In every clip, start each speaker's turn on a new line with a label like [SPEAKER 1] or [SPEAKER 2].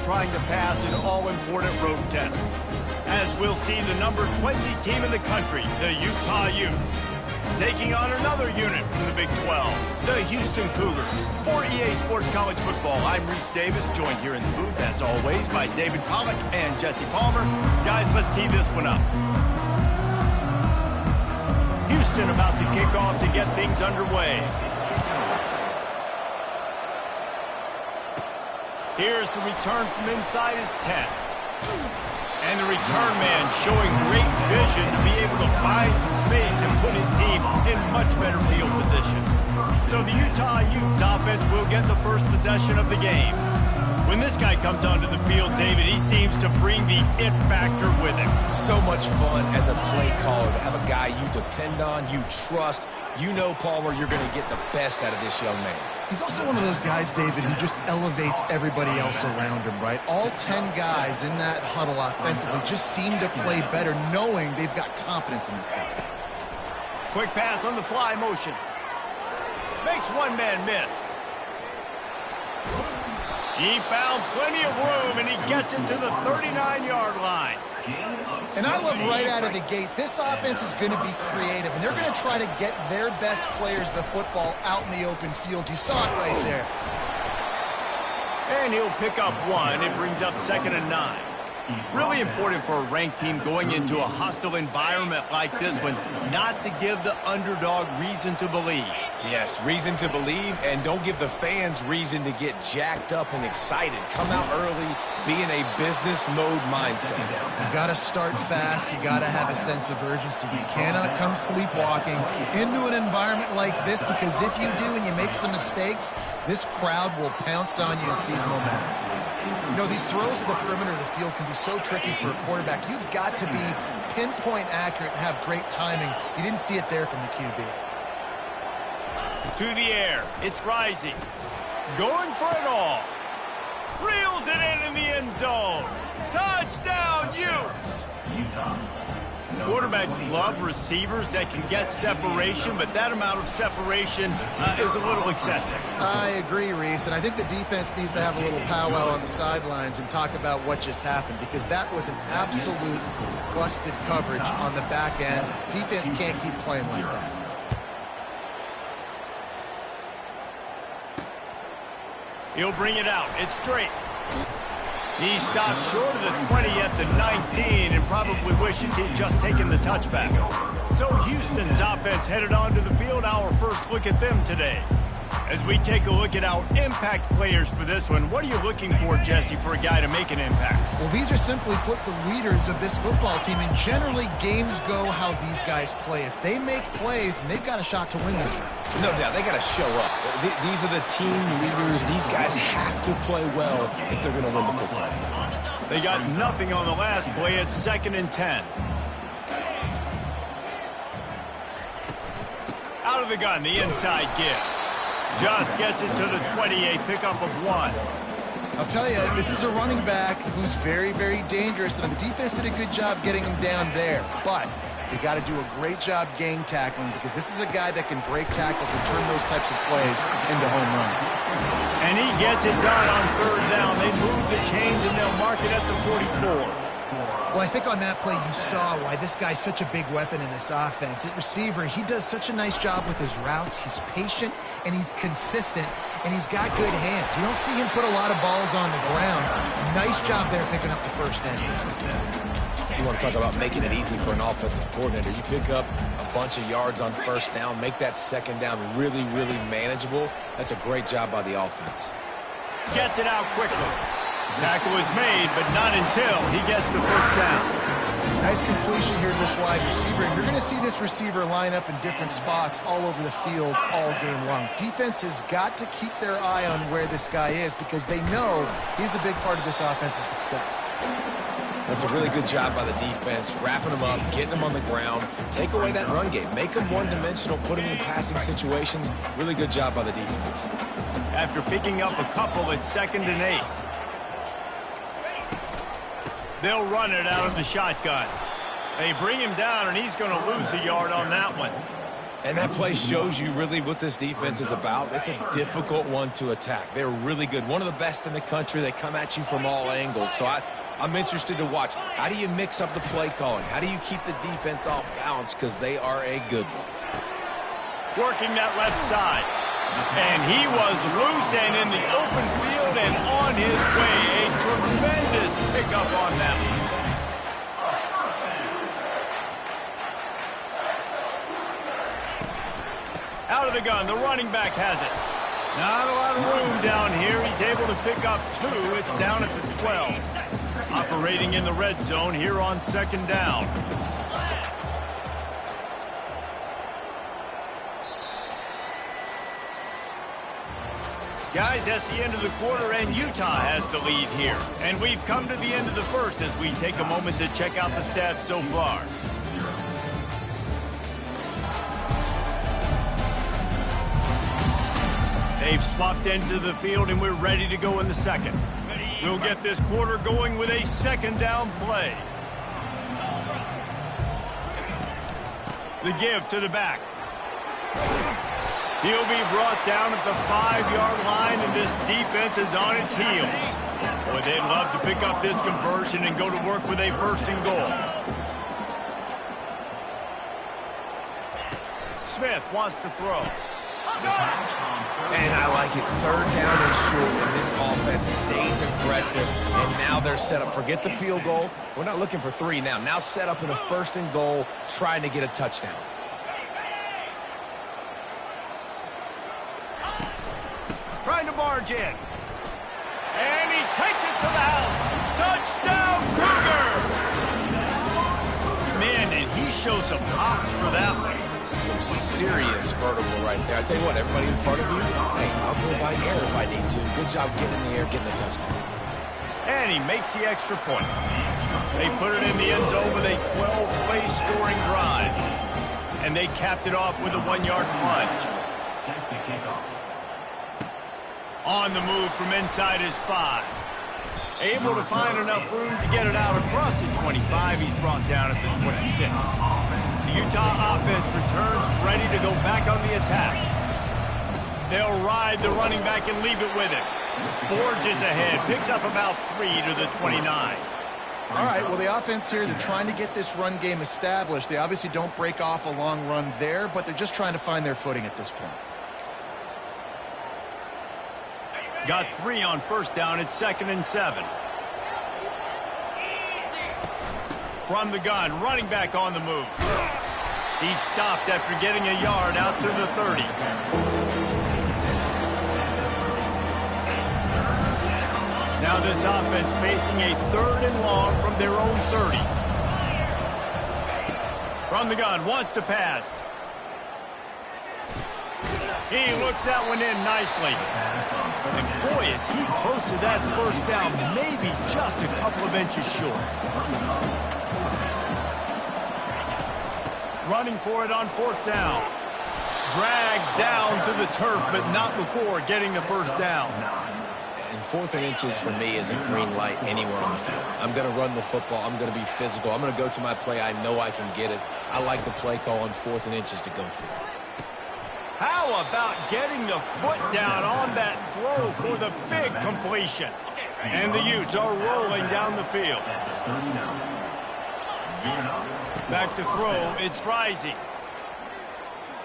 [SPEAKER 1] trying to pass an all-important road test. As we'll see the number 20 team in the country, the Utah Utes, taking on another unit from the Big 12, the Houston Cougars. For EA Sports College Football, I'm Reese Davis, joined here in the booth, as always, by David Pollack and Jesse Palmer. Guys, let's tee this one up. Houston about to kick off to get things underway. Here's the return from inside his 10. And the return man showing great vision to be able to find some space and put his team in much better field position. So the Utah Utes offense will get the first possession of the game. When this guy comes onto the field, David, he seems to bring the it factor with him.
[SPEAKER 2] So much fun as a play caller to have a guy you depend on, you trust. You know, Palmer, you're going to get the best out of this young man.
[SPEAKER 3] He's also one of those guys, David, who just elevates everybody else around him, right? All 10 guys in that huddle offensively just seem to play better knowing they've got confidence in this guy.
[SPEAKER 1] Quick pass on the fly motion. Makes one man miss. He found plenty of room, and he gets it to the 39-yard line.
[SPEAKER 3] And I love right out of the gate, this offense is going to be creative, and they're going to try to get their best players the football out in the open field. You saw it right there.
[SPEAKER 1] And he'll pick up one. It brings up 2nd and 9. Really important for a ranked team going into a hostile environment like this one, not to give the underdog reason to believe.
[SPEAKER 2] Yes, reason to believe, and don't give the fans reason to get jacked up and excited. Come out early, be in a business mode mindset.
[SPEAKER 3] You got to start fast. You got to have a sense of urgency. You cannot come sleepwalking into an environment like this, because if you do and you make some mistakes, this crowd will pounce on you and seize momentum. You know, these throws to the perimeter of the field can be so tricky for a quarterback. You've got to be pinpoint accurate and have great timing. You didn't see it there from the QB.
[SPEAKER 1] To the air. It's Rising. Going for it all. Reels it in the end zone. Touchdown, Utes! Quarterbacks love receivers that can get separation, but that amount of separation is a little excessive.
[SPEAKER 3] I agree, Reese, and I think the defense needs to have a little powwow on the sidelines and talk about what just happened, because that was an absolute busted coverage on the back end. Defense can't keep playing like that.
[SPEAKER 1] He'll bring it out. It's straight. He stopped short of the 20 at the 19 and probably wishes he'd just taken the touchback. So Houston's offense headed onto the field. Our first look at them today. As we take a look at our impact players for this one, what are you looking for, Jesse, for a guy to make an impact?
[SPEAKER 3] Well, these are simply put the leaders of this football team, and generally games go how these guys play. If they make plays, then they've got a shot to win this one.
[SPEAKER 2] No doubt, they got to show up. These are the team leaders. These guys have to play well if they're going to win the football.
[SPEAKER 1] They got nothing on the last play. It's 2nd and 10. Out of the gun, the inside give. Just gets it to the 28, pickup of 1.
[SPEAKER 3] I'll tell you, this is a running back who's very, very dangerous, and the defense did a good job getting him down there. But you got to do a great job gang tackling, because this is a guy that can break tackles and turn those types of plays into home runs.
[SPEAKER 1] And he gets it done on 3rd down. They move the chains, and they'll mark it at the 44.
[SPEAKER 3] Well, I think on that play you saw why this guy's such a big weapon in this offense. At receiver, he does such a nice job with his routes. He's patient, and he's consistent, and he's got good hands. You don't see him put a lot of balls on the ground. Nice job there picking up the first down.
[SPEAKER 2] You want to talk about making it easy for an offensive coordinator. You pick up a bunch of yards on 1st down, make that 2nd down really, really manageable. That's a great job by the offense.
[SPEAKER 1] Gets it out quickly. Tackle is made, but not until he gets the 1st down.
[SPEAKER 3] Nice completion here to this wide receiver. And you're going to see this receiver line up in different spots all over the field all game long. Defense has got to keep their eye on where this guy is, because they know he's a big part of this offense's success.
[SPEAKER 2] That's a really good job by the defense, wrapping them up, getting them on the ground, take away that run game, make them one-dimensional, put them in passing situations. Really good job by the defense.
[SPEAKER 1] After picking up a couple, it's 2nd and 8. They'll run it out of the shotgun. They bring him down, and he's going to lose a yard on that one.
[SPEAKER 2] And that play shows you really what this defense is about. It's a difficult one to attack. They're really good. One of the best in the country. They come at you from all angles. So I'm interested to watch. How do you mix up the play calling? How do you keep the defense off balance? Because they are a good one.
[SPEAKER 1] Working that left side. And he was loose and in the open field and on his way. A tremendous pickup on that one. Out of the gun, the running back has it. Not a lot of room down here. He's able to pick up 2. It's down at the 12. Operating in the red zone here on second down. Guys, that's the end of the quarter, and Utah has the lead here. And we've come to the end of the first as we take a moment to check out the stats so far. They've swapped ends of the field, and we're ready to go in the second. We'll get this quarter going with a second down play. The give to the back. He'll be brought down at the 5-yard line, and this defense is on its heels. Boy, they'd love to pick up this conversion and go to work with a first and goal. Smith wants to throw.
[SPEAKER 2] And I like it. Third down and short, and this offense stays aggressive. And now they're set up. Forget the field goal. We're not looking for 3 now. Now set up in a first and goal, trying to get a touchdown.
[SPEAKER 1] Trying to barge in. And he takes it to the house. Touchdown, Cougar! Man, did he show some hops for that one.
[SPEAKER 2] Some serious vertical right there. I tell you what, everybody in front of you, hey, I'll go by air if I need to. Good job getting in the air, getting the touchdown.
[SPEAKER 1] And he makes the extra point. They put it in the end zone with a 12-play scoring drive. And they capped it off with a 1-yard plunge. On the move from inside his 5. Able to find enough room to get it out across the 25. He's brought down at the 26. The Utah offense returns ready to go back on the attack. They'll ride the running back and leave it with him. Forges ahead, picks up about 3 to the 29.
[SPEAKER 3] All right, well, the offense here, they're trying to get this run game established. They obviously don't break off a long run there, but they're just trying to find their footing at this point.
[SPEAKER 1] Got 3 on first down. It's 2nd and 7. From the gun, running back on the move. He's stopped after getting a yard out to the 30. Now this offense facing a 3rd and long from their own 30. From the gun, wants to pass. He looks that one in nicely. And boy, is he close to that first down, maybe just a couple of inches short. Running for it on 4th down. Dragged down to the turf, but not before getting the first down.
[SPEAKER 2] And 4th and inches for me is a green light anywhere on the field. I'm going to run the football. I'm going to be physical. I'm going to go to my play. I know I can get it. I like the play call on 4th and inches to go for it.
[SPEAKER 1] How about getting the foot down on that throw for the big completion? And the Utes are rolling down the field. Back to throw, it's rising.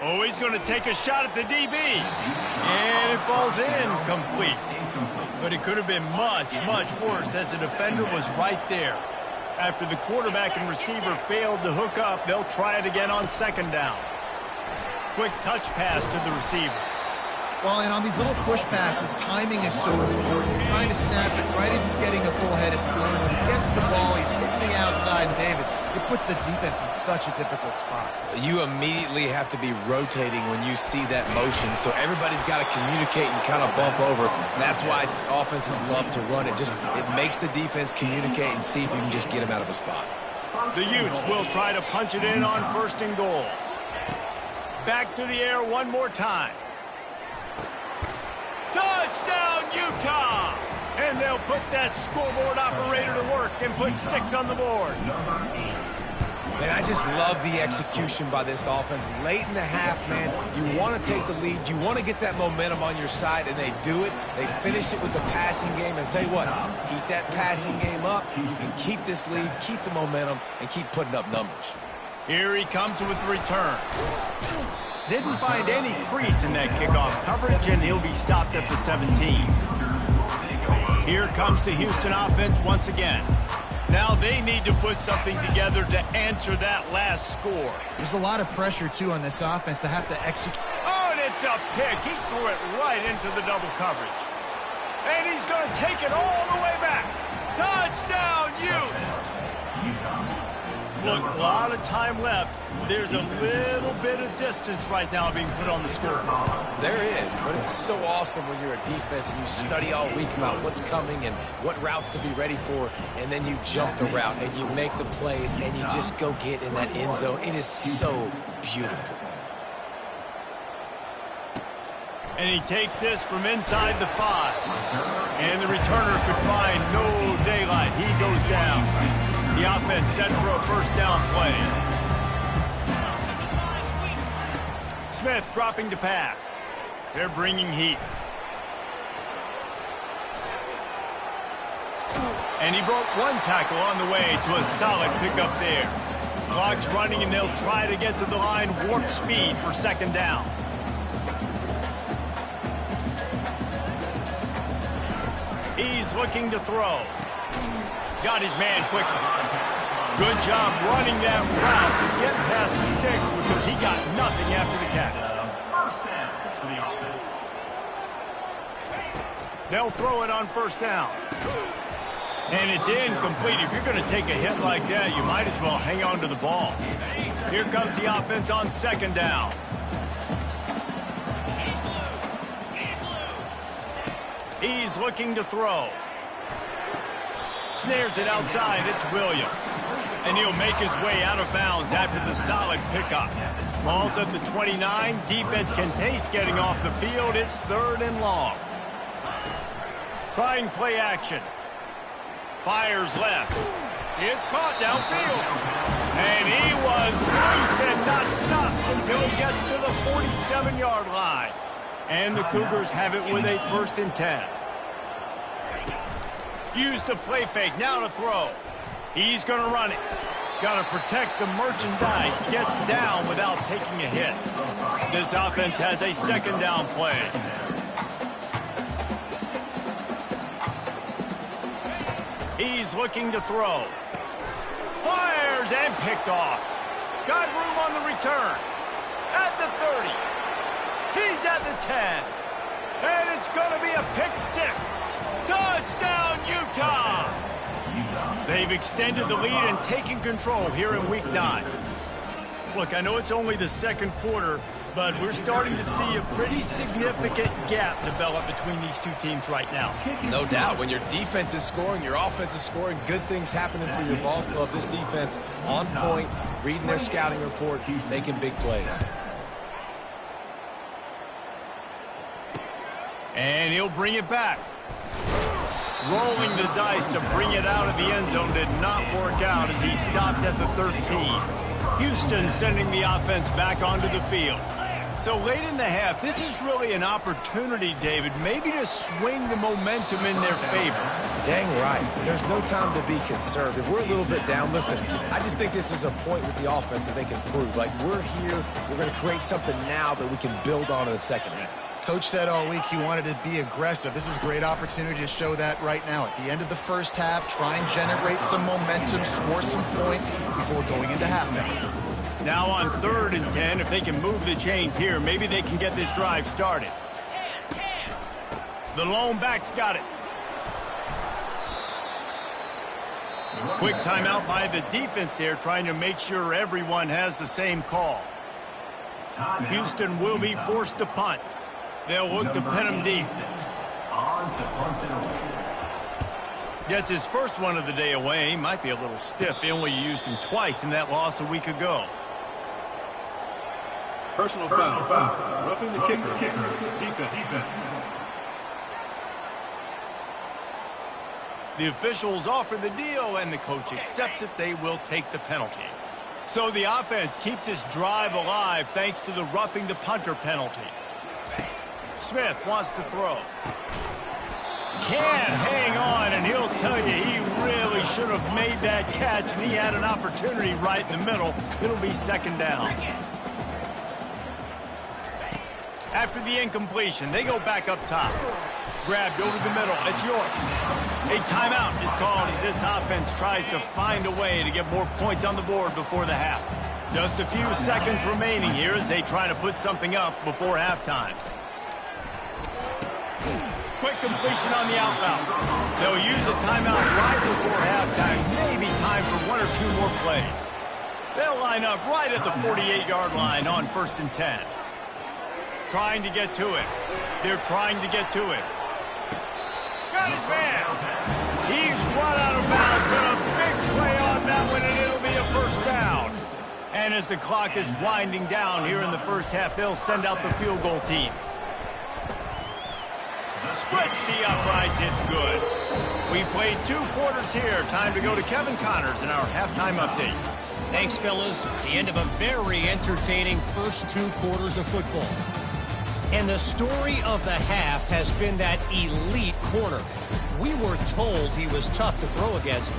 [SPEAKER 1] Oh, he's going to take a shot at the DB. And it falls in, complete. But it could have been much, much worse as the defender was right there. After the quarterback and receiver failed to hook up, they'll try it again on 2nd down. Quick touch pass to the receiver.
[SPEAKER 3] Well, and on these little push passes, timing is so important. You're trying to snap it right as he's getting a full head of steam. When he gets the ball, he's hitting the outside, and David, it puts the defense in such a difficult spot.
[SPEAKER 2] You immediately have to be rotating when you see that motion, so everybody's got to communicate and kind of bump over. That's why offenses love to run it. It makes the defense communicate and see if you can just get him out of a spot.
[SPEAKER 1] The Utes will try to punch it in on 1st and goal. Back to the air one more time. Touchdown, Utah! And they'll put that scoreboard operator to work and put 6 on the board.
[SPEAKER 2] Man, I just love the execution by this offense. Late in the half, man, you want to take the lead. You want to get that momentum on your side, and they do it. They finish it with the passing game. And tell you what, keep that passing game up. You can keep this lead, keep the momentum, and keep putting up numbers.
[SPEAKER 1] Here he comes with the return. Didn't find any crease in that kickoff coverage, and he'll be stopped at the 17. Here comes the Houston offense once again. Now they need to put something together to answer that last score.
[SPEAKER 3] There's a lot of pressure, too, on this offense to have to execute.
[SPEAKER 1] Oh, and it's a pick. He threw it right into the double coverage. And he's going to take it all the way back. Touchdown, Utes! Look, a lot of time left. There's a little bit of distance right now being put on the scoreboard.
[SPEAKER 2] There is, but it's so awesome when you're a defense and you study all week about what's coming and what routes to be ready for, and then you jump the route and you make the plays and you just go get in that end zone. It is so beautiful.
[SPEAKER 1] And he takes this from inside the 5. And the returner could find no daylight. He goes down. The offense set for a first down play. Smith dropping to pass. They're bringing heat. And he broke one tackle on the way to a solid pickup there. Clock's running, and they'll try to get to the line warp speed for second down. He's looking to throw. Got his man quickly. Good job running that route to get past the sticks because he got nothing after the catch.
[SPEAKER 4] First down for the offense.
[SPEAKER 1] They'll throw it on first down. And it's incomplete. If you're going to take a hit like that, you might as well hang on to the ball. Here comes the offense on second down. He's looking to throw. Snares it outside. It's Williams. And he'll make his way out of bounds after the solid pickup. Ball's at the 29. Defense can taste getting off the field. It's third and long. Trying play action. Fires left. It's caught downfield. And he was loose and not stopped until he gets to the 47-yard line. And the Cougars have it with a 1st and 10. Use the play fake, now to throw. He's going to run it. Got to protect the merchandise. Gets down without taking a hit. This offense has a second down play. He's looking to throw. Fires and picked off. Got room on the return. At the 30. He's at the 10. And it's going to be a pick 6. Touchdown, Utah! They've extended the lead and taken control here in Week 9. Look, I know it's only the second quarter, but we're starting to see a pretty significant gap develop between these two teams right now.
[SPEAKER 2] No doubt. When your defense is scoring, your offense is scoring, good things happening for your ball club. This defense on point, reading their scouting report, making big plays.
[SPEAKER 1] And he'll bring it back. Rolling the dice to bring it out of the end zone did not work out as he stopped at the 13. Houston sending the offense back onto the field. So late in the half, this is really an opportunity, David, maybe to swing the momentum in their favor.
[SPEAKER 2] Dang right. There's no time to be conservative. We're a little bit down. Listen, I just think this is a point with the offense that they can prove. Like, we're here, we're going to create something now that we can build on in the second half.
[SPEAKER 3] Coach said all week he wanted to be aggressive. This is a great opportunity to show that right now. At the end of the first half, try and generate some momentum, score some points before going into halftime.
[SPEAKER 1] Now on 3rd and 10, if they can move the chains here, maybe they can get this drive started. The lone back's got it. Quick timeout by the defense there, trying to make sure everyone has the same call. Houston will be forced to punt. They'll look to pin him deep. Gets his first one of the day away. Might be a little stiff. They only used him twice in that loss a week ago.
[SPEAKER 5] Personal foul. Roughing the kicker. Defense. The
[SPEAKER 1] officials offer the deal, and the coach accepts it. They will take the penalty. So the offense keeps this drive alive thanks to the roughing the punter penalty. Smith wants to throw. Can't hang on, and he'll tell you he really should have made that catch, and he had an opportunity right in the middle. It'll be second down. After the incompletion, they go back up top. Grabbed over the middle. It's York. A timeout is called as this offense tries to find a way to get more points on the board before the half. Just a few seconds remaining here as they try to put something up before halftime. Quick completion on the outbound. They'll use a timeout right before halftime. Maybe time for one or two more plays. They'll line up right at the 48-yard line on 1st and 10. Trying to get to it. They're trying to get to it. Got his man. He's run out of bounds, but a big play on that one, and it'll be a first down. And as the clock is winding down here in the first half, they'll send out the field goal team. Spreads the uprights, it's good. We played 2 quarters here. Time to go to Kevin Connors in our halftime update.
[SPEAKER 6] Thanks, fellas. The end of a very entertaining first 2 quarters of football. And the story of the half has been that elite corner. We were told he was tough to throw against.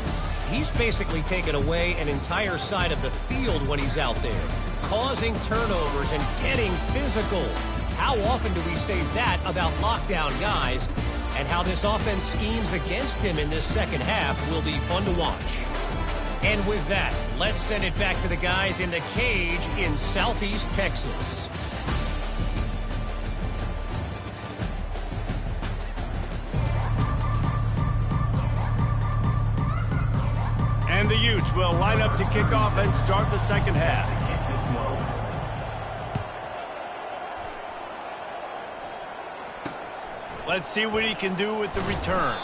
[SPEAKER 6] He's basically taken away an entire side of the field when he's out there, causing turnovers and getting physical. How often do we say that about lockdown guys? And how this offense schemes against him in this second half will be fun to watch. And with that, let's send it back to the guys in the cage in Southeast Texas.
[SPEAKER 1] And the Utes will line up to kick off and start the second half. Let's see what he can do with the return.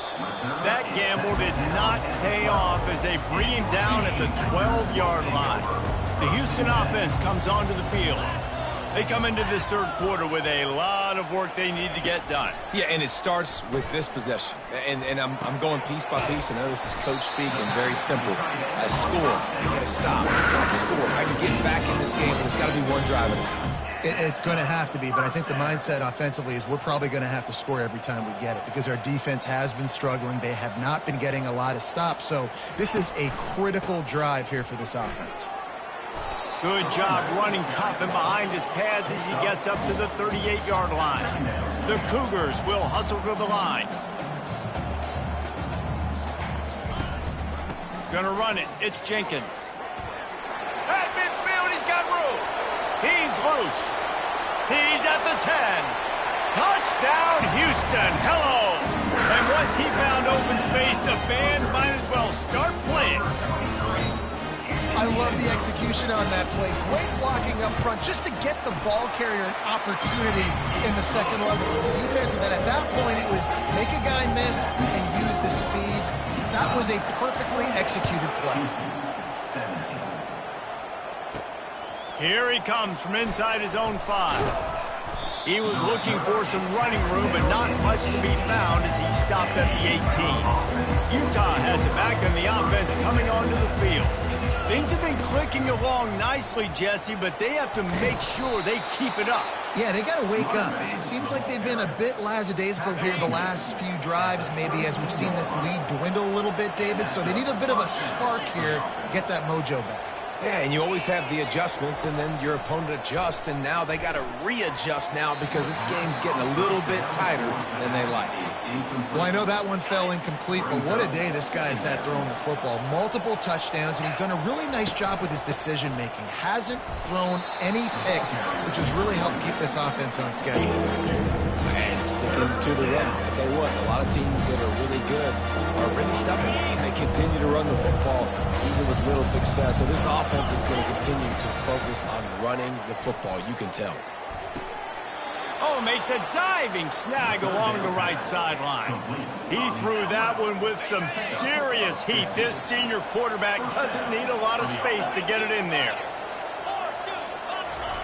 [SPEAKER 1] That gamble did not pay off as they bring him down at the 12-yard line. The Houston offense comes onto the field. They come into this third quarter with a lot of work they need to get done.
[SPEAKER 2] Yeah, and it starts with this possession. And I'm going piece by piece. I know this is coach speak and very simple. I score. I got to stop. I score. I can get back in this game, and it's got to be one drive at a time.
[SPEAKER 3] It's going to have to be, but I think the mindset offensively is we're probably going to have to score every time we get it because our defense has been struggling. They have not been getting a lot of stops, so this is a critical drive here for this offense.
[SPEAKER 1] Good job running tough and behind his pads as he gets up to the 38-yard line. The Cougars will hustle to the line. Gonna run it. It's Jenkins. At midfield, he's got room. He's loose. He's at the 10. Touchdown, Houston. Hello. And once he found open space, the band might as well start playing.
[SPEAKER 3] I love the execution on that play. Great blocking up front just to get the ball carrier an opportunity in the second level of the defense. And then at that point, it was make a guy miss and use the speed. That was a perfectly executed play.
[SPEAKER 1] Here he comes from inside his own 5. He was looking for some running room, but not much to be found as he stopped at the 18. Utah has it back on the offense coming onto the field. Things have been clicking along nicely, Jesse, but they have to make sure they keep it up.
[SPEAKER 3] Yeah, they got to wake up. It seems like they've been a bit lackadaisical here the last few drives, maybe as we've seen this lead dwindle a little bit, David. So they need a bit of a spark here to get that mojo back.
[SPEAKER 2] Yeah, and you always have the adjustments, and then your opponent adjusts, and now they got to readjust now because this game's getting a little bit tighter than they like.
[SPEAKER 3] Well, I know that one fell incomplete, but what a day this guy's had throwing the football. Multiple touchdowns, and he's done a really nice job with his decision-making. Hasn't thrown any picks, which has really helped keep this offense on schedule.
[SPEAKER 2] And sticking to the run. I tell you what, a lot of teams that are really good are really stubborn, and they continue to run the football even with little success. So this offense is going to continue to focus on running the football. You can tell.
[SPEAKER 1] Oh, makes a diving snag along the right sideline. He threw that one with some serious heat. This senior quarterback doesn't need a lot of space to get it in there.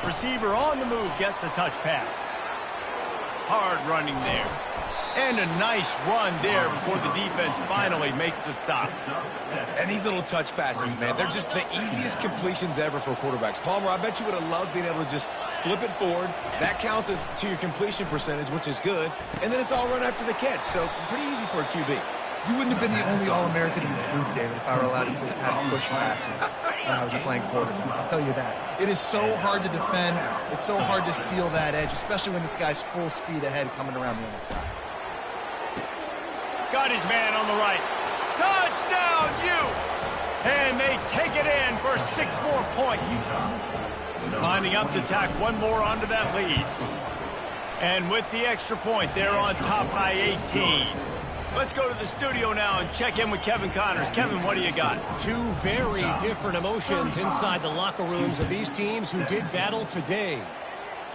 [SPEAKER 1] Receiver on the move gets the touch pass. Hard running there. And a nice run there before the defense finally makes the stop.
[SPEAKER 2] And these little touch passes, man, they're just the easiest completions ever for quarterbacks. Palmer, I bet you would have loved being able to just flip it forward. That counts as to your completion percentage, which is good. And then it's all run after the catch, so pretty easy for a QB.
[SPEAKER 3] You wouldn't have been the only All-American in this booth, David, if I were allowed to have push passes when I was playing quarterback. I'll tell you that. It is so hard to defend. It's so hard to seal that edge, especially when this guy's full speed ahead coming around the outside.
[SPEAKER 1] Got his man on the right. Touchdown, Utes! And they take it in for 6 more points. Lining up to tack one more onto that lead. And with the extra point, they're on top by 18. Let's go to the studio now and check in with Kevin Connors. Kevin, what do you got?
[SPEAKER 6] 2 very different emotions inside the locker rooms of these teams who did battle today.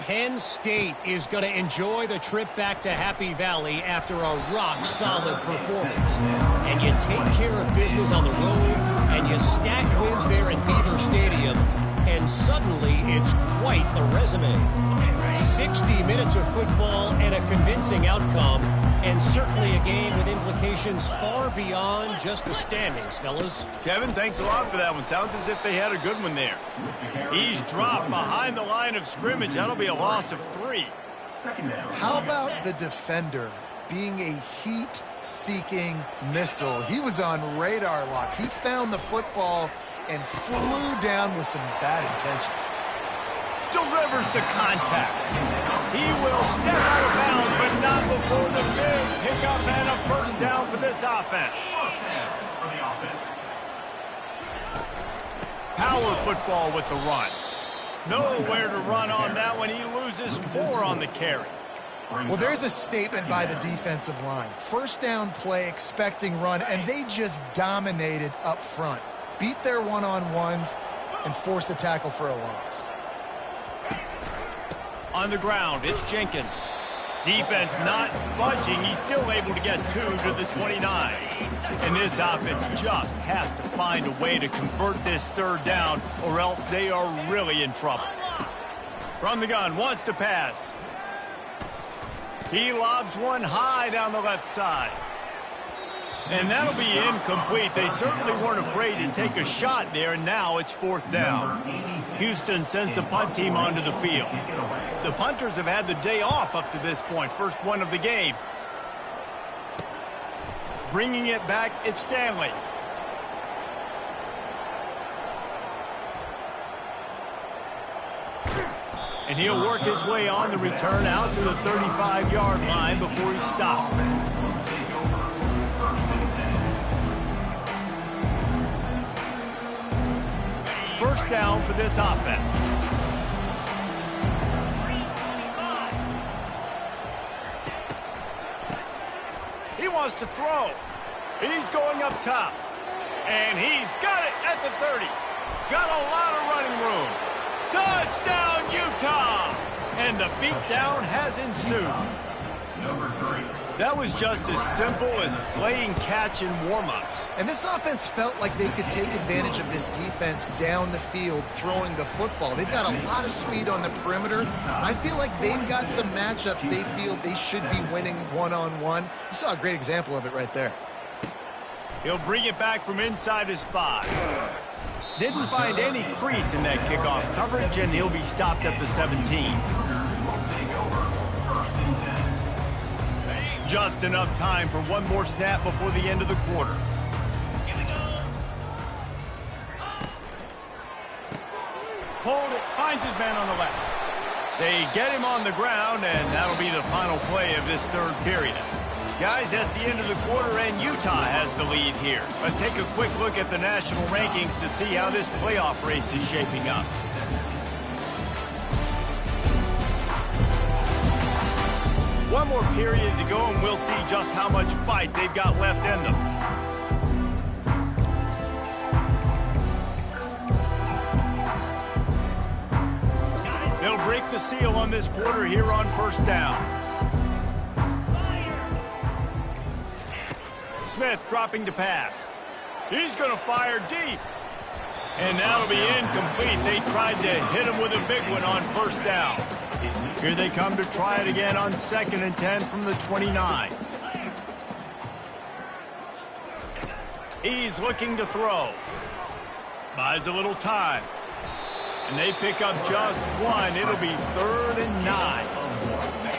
[SPEAKER 6] Penn State is going to enjoy the trip back to Happy Valley after a rock-solid performance. And you take care of business on the road, and you stack wins there in Beaver Stadium, and suddenly it's quite the resume. 60 minutes of football and a convincing outcome, and certainly a game with implications far beyond just the standings, fellas.
[SPEAKER 1] Kevin, thanks a lot for that one. Sounds as if they had a good one there. He's dropped behind the line of scrimmage. That'll be a loss of 3.
[SPEAKER 3] How about the defender being a heat-seeking missile? He was on radar lock. He found the football and flew down with some bad intentions.
[SPEAKER 1] Delivers to contact. He will step out of bounds, but not before the big pickup and a first down for this offense. Power football with the run. Nowhere to run on that one. He loses 4 on the carry.
[SPEAKER 3] Well, there's a statement by the defensive line. First down play, expecting run, and they just dominated up front. Beat their one-on-ones and forced a tackle for a loss.
[SPEAKER 1] On the ground, it's Jenkins. Defense not budging. He's still able to get 2 to the 29. And this offense just has to find a way to convert this 3rd down, or else they are really in trouble. From the gun, wants to pass. He lobs one high down the left side. And that'll be incomplete. They certainly weren't afraid to take a shot there, and now it's 4th down. Houston sends the punt team onto the field. The punters have had the day off up to this point. First one of the game. Bringing it back, it's Stanley. And he'll work his way on the return out to the 35-yard line before he stopped. First down for this offense. He wants to throw. He's going up top. And he's got it at the 30. Got a lot of running room. Touchdown, Utah! And the beatdown has ensued.
[SPEAKER 5] Number 3.
[SPEAKER 1] That was just as simple as playing catch in warm-ups.
[SPEAKER 3] And this offense felt like they could take advantage of this defense down the field throwing the football. They've got a lot of speed on the perimeter. I feel like they've got some matchups they feel they should be winning one-on-one. You saw a great example of it right there.
[SPEAKER 1] He'll bring it back from inside his 5. Didn't find any crease in that kickoff coverage, and he'll be stopped at the 17. Just enough time for one more snap before the end of the quarter. Hold it, finds his man on the left. They get him on the ground, and that'll be the final play of this 3rd period. Guys, that's the end of the quarter, and Utah has the lead here. Let's take a quick look at the national rankings to see how this playoff race is shaping up. One more period to go, and we'll see just how much fight they've got left in them. They'll break the seal on this quarter here on first down. Smith dropping to pass. He's going to fire deep. And that'll be incomplete. They tried to hit him with a big one on first down. Here they come to try it again on 2nd and 10 from the 29. He's looking to throw. Buys a little time. And they pick up just one. It'll be 3rd and 9.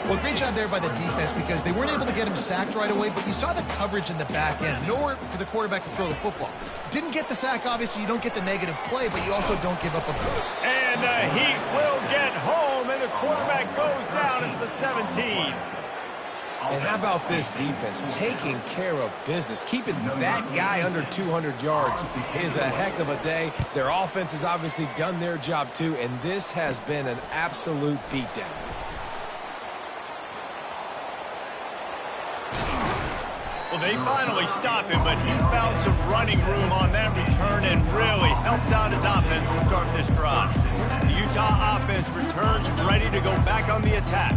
[SPEAKER 3] Well, great job there by the defense because they weren't able to get him sacked right away, but you saw the coverage in the back end. Nowhere for the quarterback to throw the football. Didn't get the sack, obviously. You don't get the negative play, but you also don't give up a...
[SPEAKER 1] And the Heat will get home, and the quarterback goes down at the 17.
[SPEAKER 2] And how about this defense taking care of business? Keeping that guy under 200 yards is a heck of a day. Their offense has obviously done their job too, and this has been an absolute beatdown.
[SPEAKER 1] Well, they finally stop him, but he found some running room on that return and really helps out his offense to start this drive. The Utah offense returns ready to go back on the attack.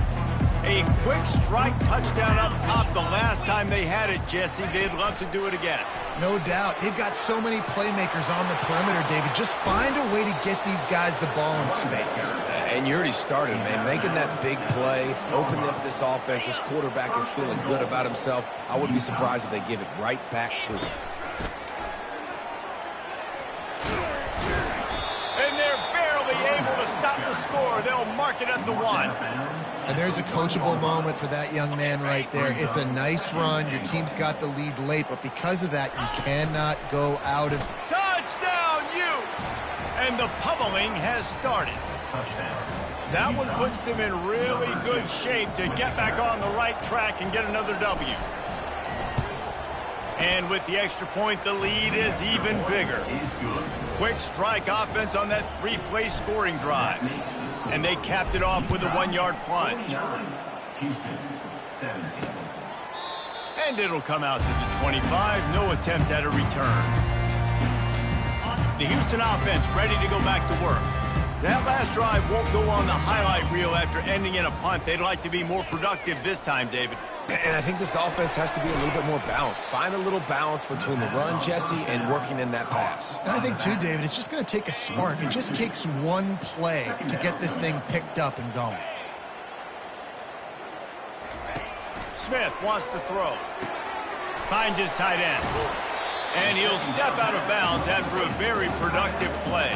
[SPEAKER 1] A quick strike touchdown up top the last time they had it, Jesse. They'd love to do it again.
[SPEAKER 3] No doubt. They've got so many playmakers on the perimeter, David. Just find a way to get these guys the ball in space.
[SPEAKER 2] And you already started, man. Making that big play, opening up this offense. This quarterback is feeling good about himself. I wouldn't be surprised if they give it right back to him.
[SPEAKER 1] And they're barely able to stop the score. They'll mark it at the 1.
[SPEAKER 3] And there's a coachable moment for that young man right there. It's a nice run. Your team's got the lead late, but because of that, you cannot go out of...
[SPEAKER 1] Touchdown, Utes! And the pummeling has started. That one puts them in really good shape to get back on the right track and get another W. And with the extra point, the lead is even bigger. Quick strike offense on that 3-play scoring drive. And they capped it off with a 1-yard plunge. And it'll come out to the 25. No attempt at a return. The Houston offense ready to go back to work. That last drive won't go on the highlight reel after ending in a punt. They'd like to be more productive this time, David.
[SPEAKER 2] And I think this offense has to be a little bit more balanced. Find a little balance between the run, Jesse, and working in that pass.
[SPEAKER 3] And I think, too, David, it's just going to take a spark. It just takes one play to get this thing picked up and going.
[SPEAKER 1] Smith wants to throw. Finds his tight end. And he'll step out of bounds after a very productive play.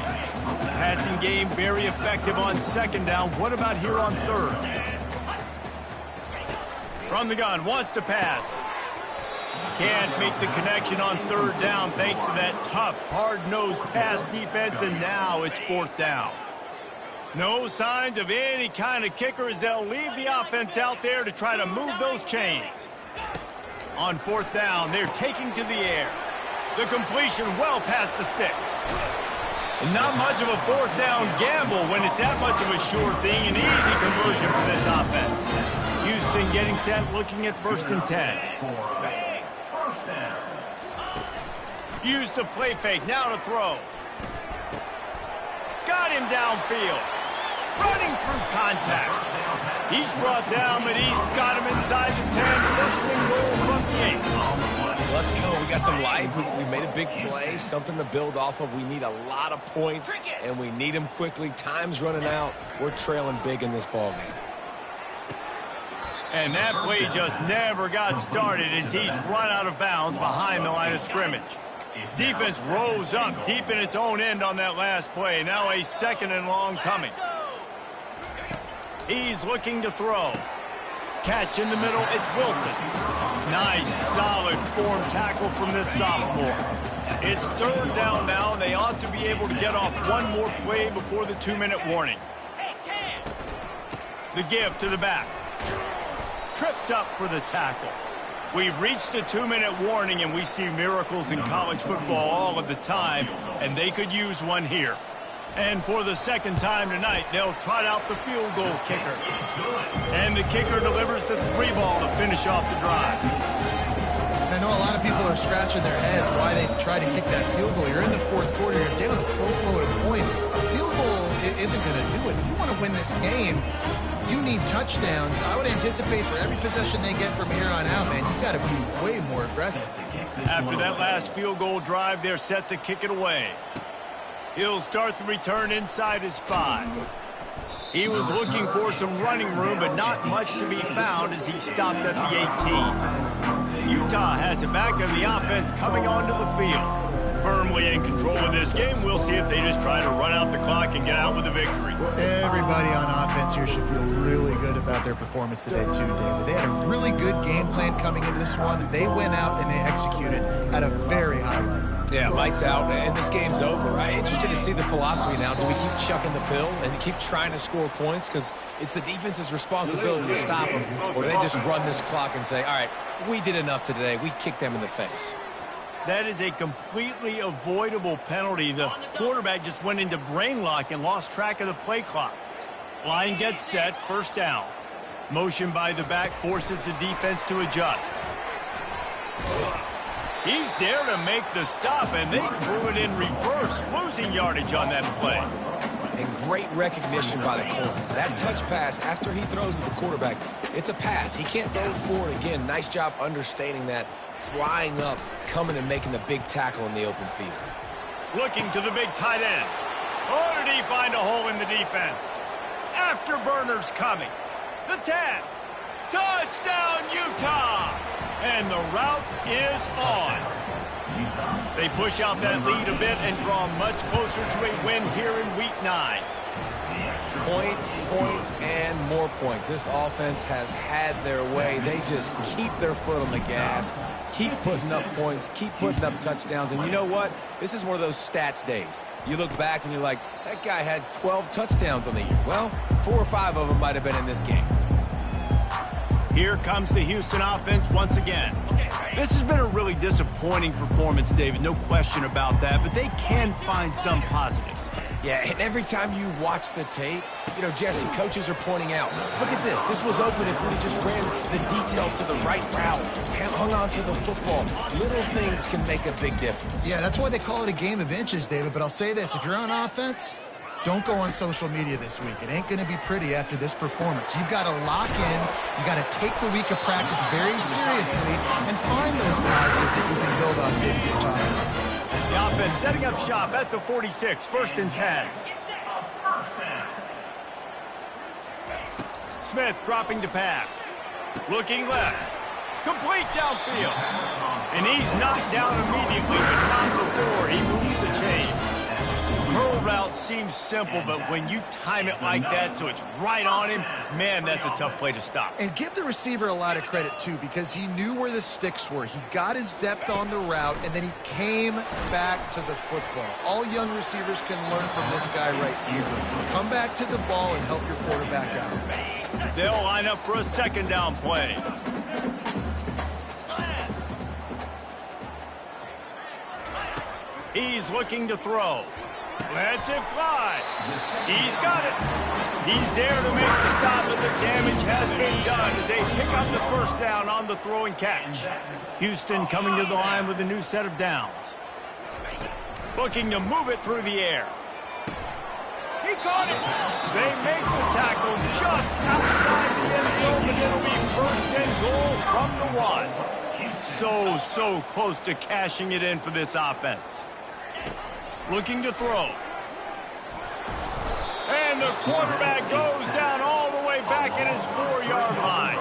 [SPEAKER 1] Passing game very effective on 2nd down. What about here on 3rd? From the gun, wants to pass. Can't make the connection on 3rd down thanks to that tough, hard-nosed pass defense, and now it's 4th down. No signs of any kind of kicker as they'll leave the offense out there to try to move those chains. On 4th down, they're taking to the air. The completion well past the sticks. And not much of a 4th down gamble when it's that much of a sure thing. An easy conversion for this offense. Houston getting set, looking at 1st and 10. Use the play fake, now to throw. Got him downfield. Running through contact. He's brought down, but he's got him inside the 10. 1st and goal from the 8.
[SPEAKER 2] Let's go. We got some life. We made a big play, something to build off of. We need a lot of points, and we need them quickly. Time's running out. We're trailing big in this ballgame.
[SPEAKER 1] And that play just never got started as he's run out of bounds behind the line of scrimmage. Defense rose up deep in its own end on that last play. Now a 2nd and long coming. He's looking to throw. Catch in the middle, it's Wilson. Nice, solid form tackle from this sophomore. It's 3rd down now, and they ought to be able to get off one more play before the 2-minute warning. The give to the back. Tripped up for the tackle. We've reached the 2-minute warning, and we see miracles in college football all of the time, and they could use one here. And for the 2nd time tonight, they'll trot out the field goal kicker. And the kicker delivers the 3-ball to finish off the drive.
[SPEAKER 3] And I know a lot of people are scratching their heads why they try to kick that field goal. You're in the 4th quarter. You're down with a boatload of points. A field goal isn't going to do it. If you want to win this game, you need touchdowns. I would anticipate for every possession they get from here on out, man, you've got to be way more aggressive.
[SPEAKER 1] After that last field goal drive, they're set to kick it away. He'll start the return inside his 5. He was looking for some running room, but not much to be found as he stopped at the 18. Utah has it back, and the offense coming onto the field. Firmly in control of this game. We'll see if they just try to run out the clock and get out with a victory.
[SPEAKER 3] Everybody on offense here should feel really good about their performance today, too, David. They had a really good game plan coming into this one. They went out and they executed at a very high level.
[SPEAKER 2] Yeah, lights out, and this game's over. I'm interested to see the philosophy now. Do we keep chucking the pill and keep trying to score points? Because it's the defense's responsibility to stop them. Or do they just run this clock and say, all right, we did enough today. We kicked them in the face.
[SPEAKER 1] That is a completely avoidable penalty. The quarterback just went into brain lock and lost track of the play clock. Line gets set, first down. Motion by the back forces the defense to adjust. He's there to make the stop, and they threw it in reverse, losing yardage on that play.
[SPEAKER 2] And great recognition by the corner. That touch pass after he throws to the quarterback, it's a pass. He can't throw it forward again. Nice job understating that, flying up, coming and making the big tackle in the open field.
[SPEAKER 1] Looking to the big tight end. Oh, did he find a hole in the defense? Afterburners coming. The 10. Touchdown, Utah! And the route is on. They push out that lead a bit and draw much closer to a win here in Week 9.
[SPEAKER 2] Points, points, and more points. This offense has had their way. They just keep their foot on the gas, keep putting up points, keep putting up touchdowns. And you know what? This is one of those stats days. You look back and you're like, that guy had 12 touchdowns on the year. Well, 4 or 5 of them might have been in this game.
[SPEAKER 1] Here comes the Houston offense once again. This has been a really disappointing performance, David, no question about that, but they can find some positives.
[SPEAKER 2] Yeah, and every time you watch the tape, you know, Jesse, coaches are pointing out, look at this. This was open if we just ran the details to the right route, hung on to the football. Little things can make a big difference.
[SPEAKER 3] Yeah, that's why they call it a game of inches, David, but I'll say this. If you're on offense, don't go on social media this week. It ain't going to be pretty after this performance. You've got to lock in. You've got to take the week of practice very seriously and find those positives that you can build on, David, you're talking about.
[SPEAKER 1] The offense setting up shop at the 46, 1st and 10. Smith dropping to pass. Looking left. Complete downfield. And he's knocked down immediately, but not before he moves the chain. Curl route seems simple, but when you time it like that so it's right on him, man, that's a tough play to stop.
[SPEAKER 3] And give the receiver a lot of credit, too, because he knew where the sticks were. He got his depth on the route, and then he came back to the football. All young receivers can learn from this guy right here. Come back to the ball and help your quarterback out.
[SPEAKER 1] They'll line up for a second down play. He's looking to throw. Lets it fly. He's got it. He's there to make the stop, but the damage has been done as they pick up the first down on the throw and catch. Houston coming to the line with a new set of downs. Looking to move it through the air. He caught it. They make the tackle just outside the end zone, and it'll be 1st and goal from the 1. So close to cashing it in for this offense. Looking to throw. And the quarterback goes down all the way back at his 4-yard line.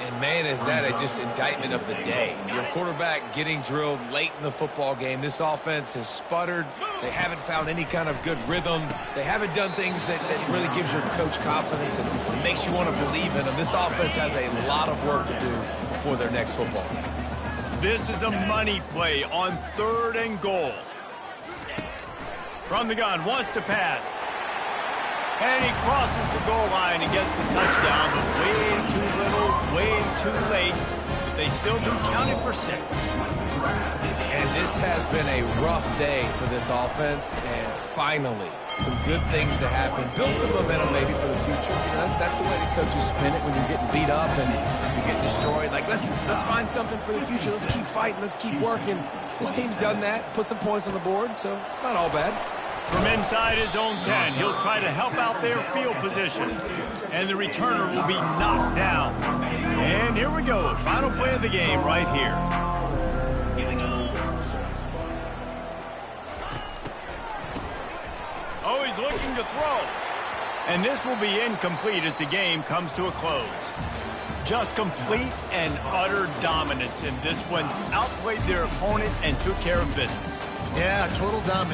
[SPEAKER 2] And, man, is that just indictment of the day. Your quarterback getting drilled late in the football game. This offense has sputtered. They haven't found any kind of good rhythm. They haven't done things that really gives your coach confidence and makes you want to believe in them. This offense has a lot of work to do before their next football game.
[SPEAKER 1] This is a money play on 3rd and goal. From the gun, wants to pass. And he crosses the goal line and gets the touchdown, but way too little, way too late. But they still do count it for 6.
[SPEAKER 2] And this has been a rough day for this offense, and finally, some good things to happen. Build some momentum maybe for the future. You know, that's the way the coaches spin it when you're getting beat up and you're getting destroyed. Like, let's find something for the future. Let's keep fighting. Let's keep working. This team's done that, put some points on the board, so it's not all bad.
[SPEAKER 1] From inside his own 10, he'll try to help out their field position. And the returner will be knocked down. And here we go, final play of the game right here. Oh, he's looking to throw. And this will be incomplete as the game comes to a close. Just complete and utter dominance in this one. Outplayed their opponent and took care of business.
[SPEAKER 3] Yeah, total dominance.